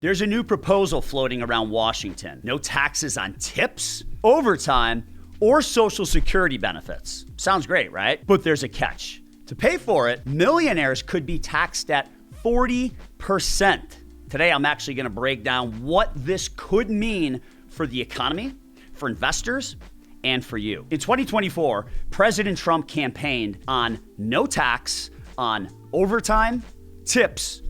There's a new proposal floating around Washington. No taxes on tips, overtime, or Social Security benefits. Sounds great, right? But there's a catch. To pay for it, millionaires could be taxed at 40%. Today, I'm actually going to break down what this could mean for the economy, for investors, and for you. In 2024, President Trump campaigned on no tax on overtime, tips,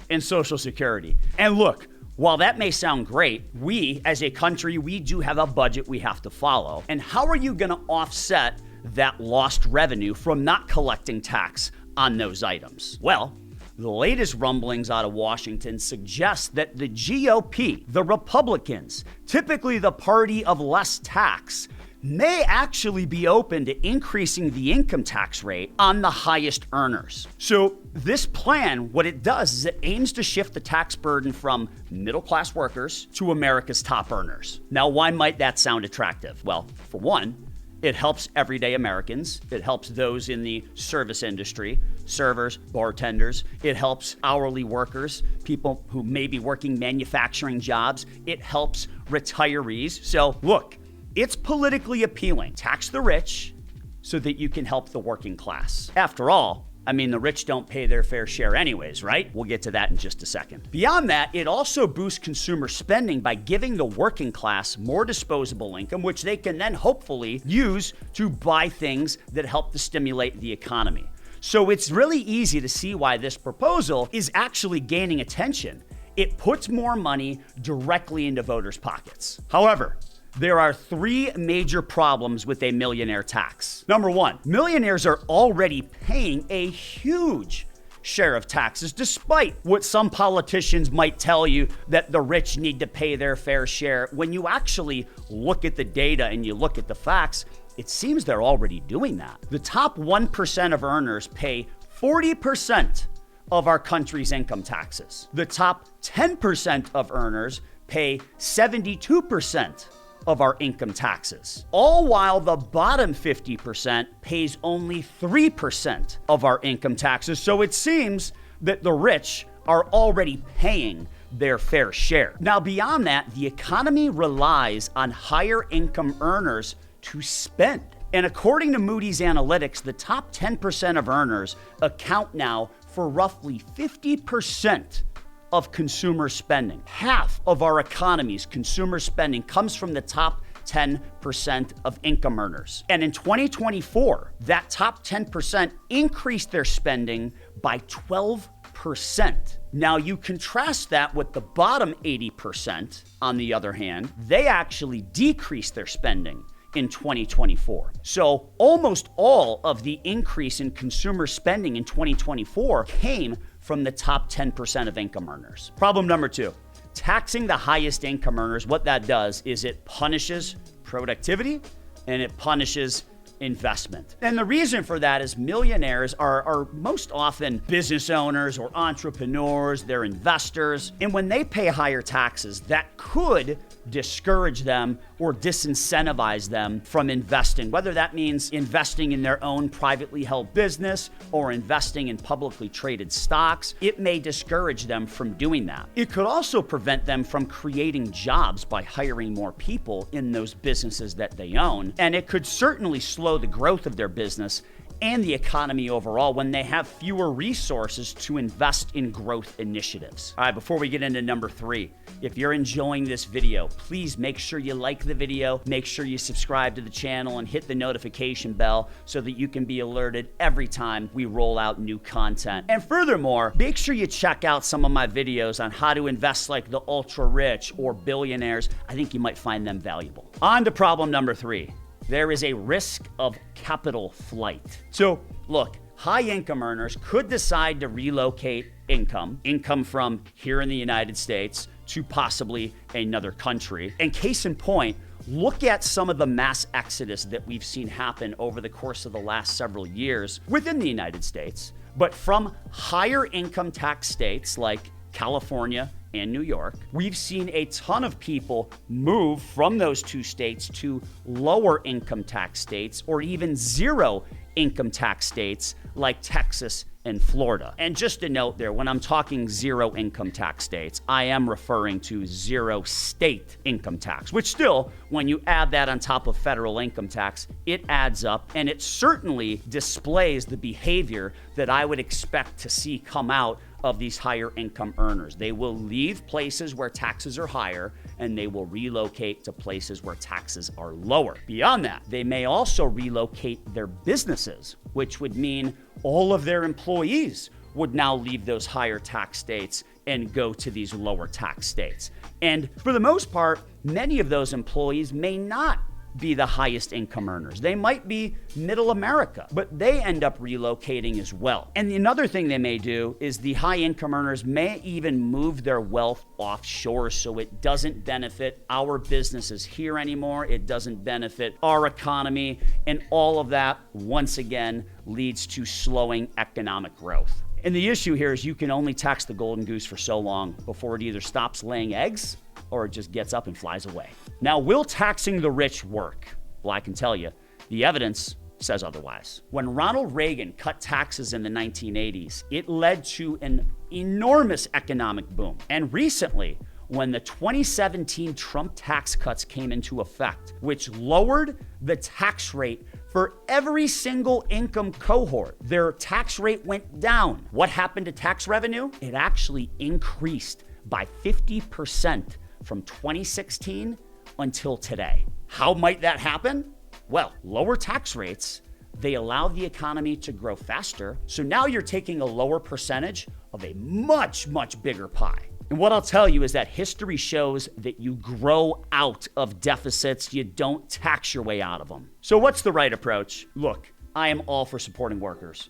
and Social Security. And look, while that may sound great, we as a country, we do have a budget we have to follow. And how are you going to offset that lost revenue from not collecting tax on those items? Well, the latest rumblings out of Washington suggest that the GOP, the Republicans, typically the party of less tax, may actually be open to increasing the income tax rate on the highest earners. So this plan, what it does is it aims to shift the tax burden from middle-class workers to America's top earners. Now, why might that sound attractive? Well, for one, it helps everyday Americans. It helps those in the service industry, servers, bartenders. It helps hourly workers, people who may be working manufacturing jobs. It helps retirees. So look, it's politically appealing. Tax the rich so that you can help the working class. After all, I mean, the rich don't pay their fair share anyways, right? We'll get to that in just a second. Beyond that, it also boosts consumer spending by giving the working class more disposable income, which they can then hopefully use to buy things that help to stimulate the economy. So it's really easy to see why this proposal is actually gaining attention. It puts more money directly into voters' pockets. However, there are three major problems with a millionaire tax. Number one, millionaires are already paying a huge share of taxes, despite what some politicians might tell you that the rich need to pay their fair share. When you actually look at the data and you look at the facts, it seems they're already doing that. The top 1% of earners pay 40% of our country's income taxes. The top 10% of earners pay 72% of our income taxes, all while the bottom 50% pays only 3% of our income taxes. So it seems that the rich are already paying their fair share. Now, beyond that, the economy relies on higher income earners to spend. And according to Moody's Analytics, the top 10% of earners account now for roughly 50% of consumer spending. Half of our economy's consumer spending comes from the top 10% of income earners. And in 2024, that top 10% increased their spending by 12%. Now you contrast that with the bottom 80%, on the other hand, they actually decreased their spending in 2024. So almost all of the increase in consumer spending in 2024 came from the top 10% of income earners. Problem number two, taxing the highest income earners, what that does is it punishes productivity and it punishes investment. And the reason for that is millionaires are most often business owners or entrepreneurs, they're investors. And when they pay higher taxes, that could discourage them or disincentivize them from investing, whether that means investing in their own privately held business or investing in publicly traded stocks. It may discourage them from doing that. It could also prevent them from creating jobs by hiring more people in those businesses that they own. And it could certainly slow the growth of their business and the economy overall when they have fewer resources to invest in growth initiatives. All right, before we get into number three, if you're enjoying this video, please make sure you like the video, make sure you subscribe to the channel and hit the notification bell so that you can be alerted every time we roll out new content. And furthermore, make sure you check out some of my videos on how to invest like the ultra rich or billionaires. I think you might find them valuable. On to problem number three. There is a risk of capital flight. So look, high income earners could decide to relocate income from here in the United States to possibly another country. And case in point, look at some of the mass exodus that we've seen happen over the course of the last several years within the United States, but from higher income tax states like California and New York, we've seen a ton of people move from those two states to lower income tax states or even zero income tax states like Texas and Florida. And just a note there, when I'm talking zero income tax states, I am referring to zero state income tax, which still, when you add that on top of federal income tax, it adds up, and it certainly displays the behavior that I would expect to see come out of these higher income earners. They will leave places where taxes are higher and they will relocate to places where taxes are lower. Beyond that, they may also relocate their businesses, which would mean all of their employees would now leave those higher tax states and go to these lower tax states. And for the most part, many of those employees may not be the highest income earners. They might be middle America, but they end up relocating as well. And another thing they may do is the high income earners may even move their wealth offshore, so it doesn't benefit our businesses here anymore. It doesn't benefit our economy, and all of that, once again, leads to slowing economic growth. And the issue here is you can only tax the golden goose for so long before it either stops laying eggs or it just gets up and flies away. Now, will taxing the rich work? Well, I can tell you, the evidence says otherwise. When Ronald Reagan cut taxes in the 1980s, it led to an enormous economic boom. And recently, when the 2017 Trump tax cuts came into effect, which lowered the tax rate for every single income cohort, their tax rate went down. What happened to tax revenue? It actually increased by 50% from 2016 until today. How might that happen? Well, lower tax rates, they allow the economy to grow faster. So now you're taking a lower percentage of a much, much bigger pie. And what I'll tell you is that history shows that you grow out of deficits. You don't tax your way out of them. So what's the right approach? Look, I am all for supporting workers,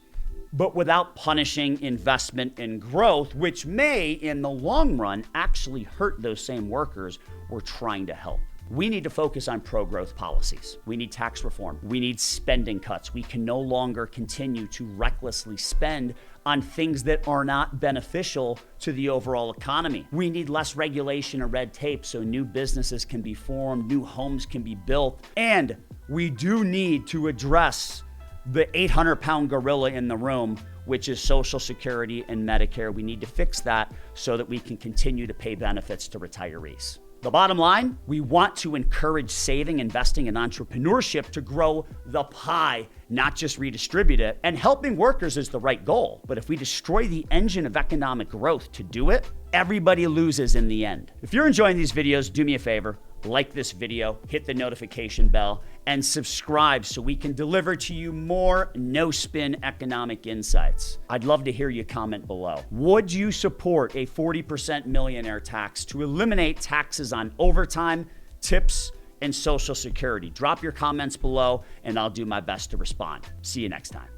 but without punishing investment and growth, which may, in the long run, actually hurt those same workers we're trying to help. We need to focus on pro-growth policies. We need tax reform. We need spending cuts. We can no longer continue to recklessly spend on things that are not beneficial to the overall economy. We need less regulation and red tape so new businesses can be formed, new homes can be built, and we do need to address the 800-pound gorilla in the room, which is Social Security and Medicare. We need to fix that so that we can continue to pay benefits to retirees. The bottom line, we want to encourage saving, investing, and entrepreneurship to grow the pie, not just redistribute it. And helping workers is the right goal. But if we destroy the engine of economic growth to do it, everybody loses in the end. If you're enjoying these videos, do me a favor. Like this video, hit the notification bell, and subscribe so we can deliver to you more no-spin economic insights. I'd love to hear you comment below. Would you support a 40% millionaire tax to eliminate taxes on overtime, tips, and Social Security? Drop your comments below, and I'll do my best to respond. See you next time.